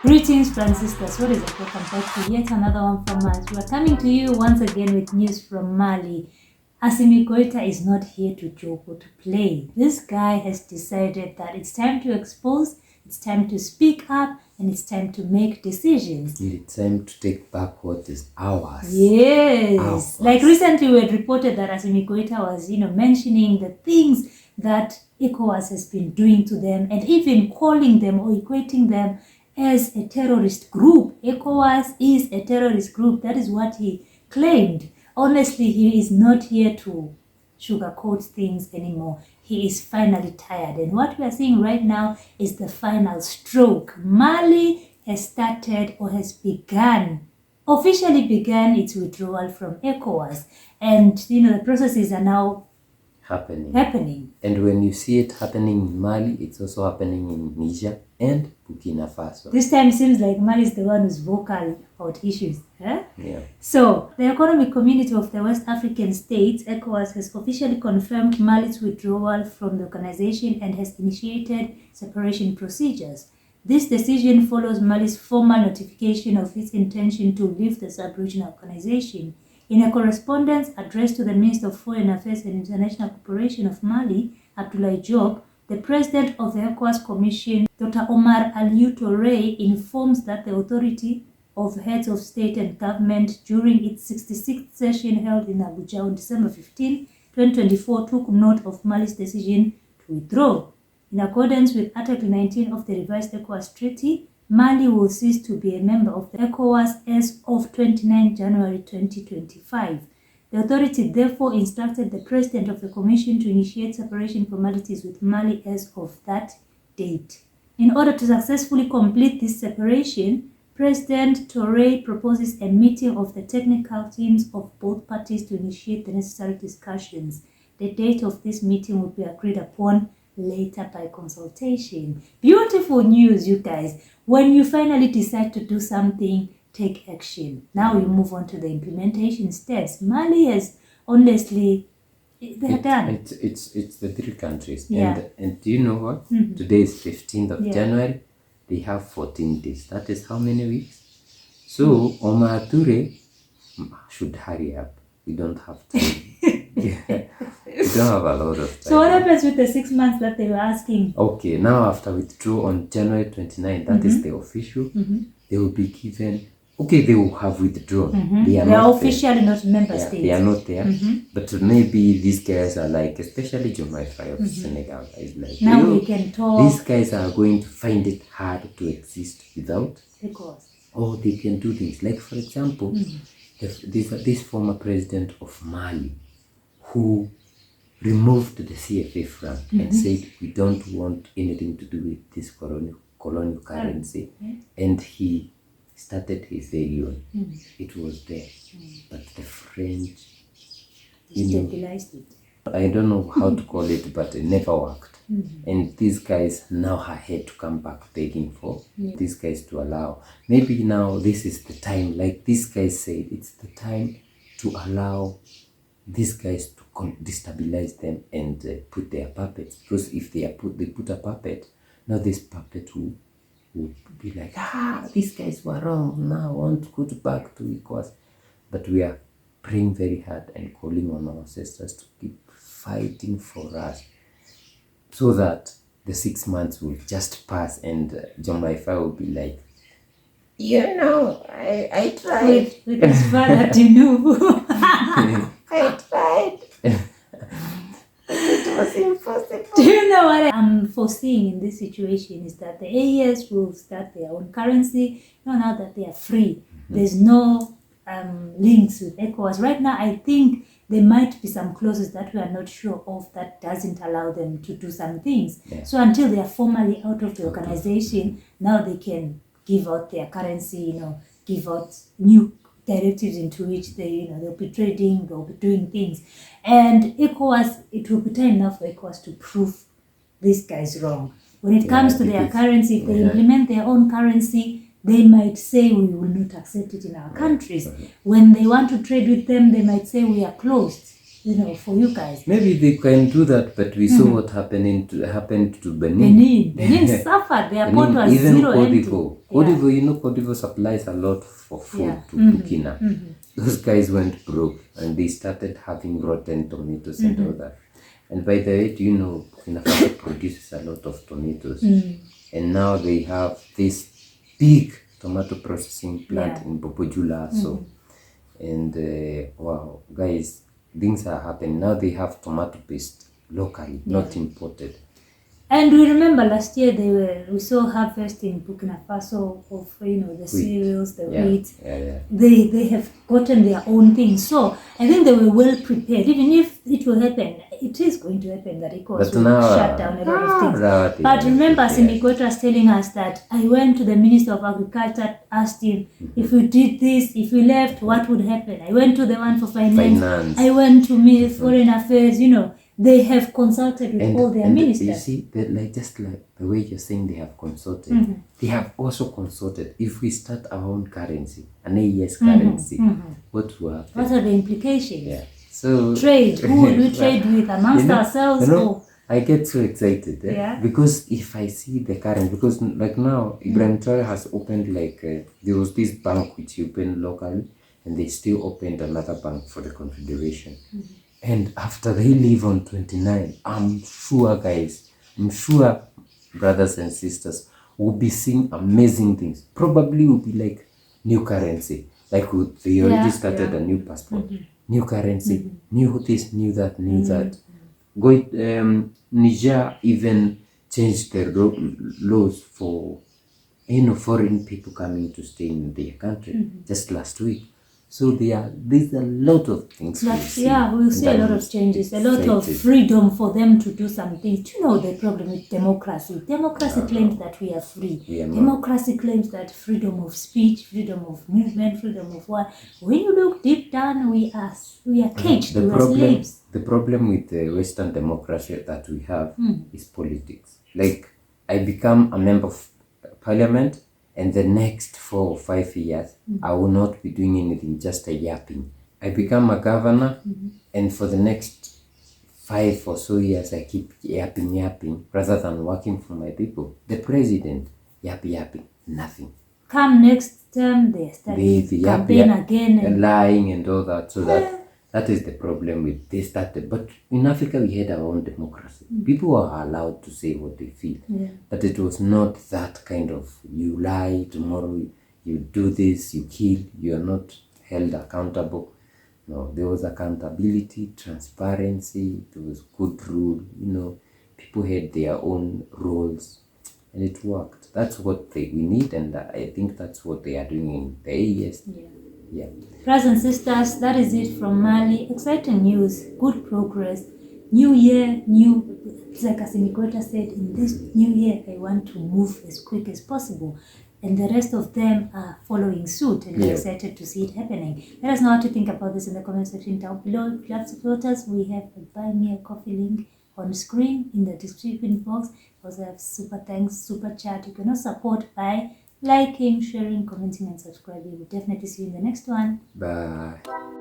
Greetings, Franciscus. What is it? Welcome back to yet another one from us. We are coming to you once again with news from Mali. Assimi Goïta is not here to joke or to play. This guy has decided that it's time to expose, it's time to speak up, and it's time to make decisions. It's time to take back what is ours. Yes. Ours. Like recently we had reported that Assimi Goïta was, mentioning the things that Ecowas has been doing to them and even calling them or equating them as a terrorist group. Ecowas is a terrorist group. That is what he claimed. Honestly, he is not here to sugarcoat things anymore. He is finally tired. And what we are seeing right now is the final stroke. Mali has started or has officially began its withdrawal from Ecowas. And, the processes are now happening. And when you see it happening in Mali, it's also happening in Niger and Burkina Faso. This time it seems like Mali is the one who's vocal about issues. Huh? Yeah. So, the Economic Community of the West African States, ECOWAS, has officially confirmed Mali's withdrawal from the organization and has initiated separation procedures. This decision follows Mali's formal notification of its intention to leave the sub-regional organization. In a correspondence addressed to the Minister of Foreign Affairs and International Cooperation of Mali, Abdoulaye Diop, the President of the ECOWAS Commission, Dr. Omar Aliou Touré, informs that the Authority of Heads of State and Government during its 66th session held in Abuja on December 15, 2024 took note of Mali's decision to withdraw. In accordance with Article 19 of the revised ECOWAS Treaty, Mali will cease to be a member of the ECOWAS as of 29 January 2025. The authority therefore instructed the President of the Commission to initiate separation formalities with Mali as of that date. In order to successfully complete this separation, President Touré proposes a meeting of the technical teams of both parties to initiate the necessary discussions. The date of this meeting will be agreed upon later by consultation. Beautiful news, you guys. When you finally decide to do something, take action. Now you move on to the implementation steps. Mali has honestly, they're done. It's the three countries. Yeah. And do you know what? Mm-hmm. Today is 15th of January. They have 14 days. That is how many weeks? So Omar Touré should hurry up. We don't have time. We don't have a lot of time. So what happens with the 6 months that they were asking? Okay, now after withdrawal on January 29, that is the official, they will be given, they will have withdrawn. They are officially not member states. They are not there. But maybe these guys are like, especially Jomai of Senegal, is like, now we can talk. These guys are going to find it hard to exist without. Because. Or they can do things. Like, for example, this former president of Mali, who removed the CFA franc and said, we don't want anything to do with this colonial currency. And he started his very own. It was there. But the French, Stabilized it. I don't know how to call it, but it never worked. And these guys now had to come back begging for these guys to allow. Maybe now this is the time, like these guys said, it's the time to allow these guys to destabilize them and put their puppets. Because if they put a puppet, now this puppet will be like, these guys were wrong. Now I want to go back to Ecowas. But we are praying very hard and calling on our ancestors to keep fighting for us, so that the 6 months will just pass and John Laifa will be like, I tried. With his father to know. I tried. It was impossible. Do you know what I'm foreseeing in this situation is that the AES will start their own currency. Now that they are free, there's no links with ECOWAS. Right now, I think there might be some clauses that we are not sure of that doesn't allow them to do some things. Yeah. So until they are formally out of the organization, now they can give out their currency, give out new directives into which they'll be trading, they'll be doing things. And ECOWAS, it will be time enough for ECOWAS to prove these guys wrong. When it comes to their currency, if they implement their own currency, they might say we will not accept it in our countries. When they want to trade with them, they might say we are closed. for you guys. Maybe they can do that, but we saw what happened to Benin. Benin suffered. Their port was even zero Cote empty. d'Ivoire. Cote d'Ivoire, Cote d'Ivoire supplies a lot for food to Burkina. Those guys went broke and they started having rotten tomatoes and all that. And by the way, Burkina Faso produces a lot of tomatoes. And now they have this big tomato processing plant in Bobojula. So, and wow, guys, things are happening. Now they have tomato paste locally, not imported. And we remember last year we saw harvest in Burkina Faso of the cereals, the wheat. They have gotten their own thing. So I think they were well prepared. Even if it will happen, it is going to happen that Ecowas will shut down a lot of things. But remember, Simikotra was telling us that I went to the Minister of Agriculture, asked him if we did this, if we left, what would happen? I went to the one for finance. I went to Foreign Affairs. They have consulted with all their ministers. You see, just like the way you're saying they have consulted, they have also consulted. If we start our own currency, an AES currency, what will happen? What are the implications? Yeah. So trade. Who will we trade with amongst ourselves? I get so excited because if I see the current, because like now Ibrahim Traore has opened there was this bank which he opened locally, and they still opened another bank for the Confederation. And after they leave on 29, I'm sure, guys, brothers and sisters, we'll be seeing amazing things. Probably will be like new currency. Like they already started a new passport, new currency, new this, new that, new that. Niger even changed their laws for foreign people coming to stay in their country just last week. So there's a lot of things. We'll see a lot of changes, a lot of freedom for them to do some things. The problem with democracy? Democracy claims that we are free. Democracy claims that freedom of speech, freedom of movement, freedom of what. When you look deep down, we are caged. We are slaves. The problem with the Western democracy that we have is politics. Like, I become a member of parliament, and the next 4 or 5 years, I will not be doing anything, just a yapping. I become a governor, and for the next 5 or so years, I keep yapping, rather than working for my people. The president, yapping, nothing. Come next term, they start campaign again. And lying and all that, so that is the problem with this. But in Africa, we had our own democracy. People are allowed to say what they feel. But it was not that kind of, you lie, tomorrow you do this, you kill, you are not held accountable. No, there was accountability, transparency, there was good rule. People had their own roles, and it worked. That's what we need, and I think that's what they are doing in the AES. Brothers and sisters, that is it from Mali. Exciting news, good progress. New year, like Asimikota said, in this new year, I want to move as quick as possible. And the rest of them are following suit, and we're excited to see it happening. Let us know what you think about this in the comment section down below. If you have support us, we have a Buy Me a Coffee link on screen in the description box. We also have super thanks, super chat. You can also support by liking, sharing, commenting, and subscribing. We'll definitely see you in the next one. Bye.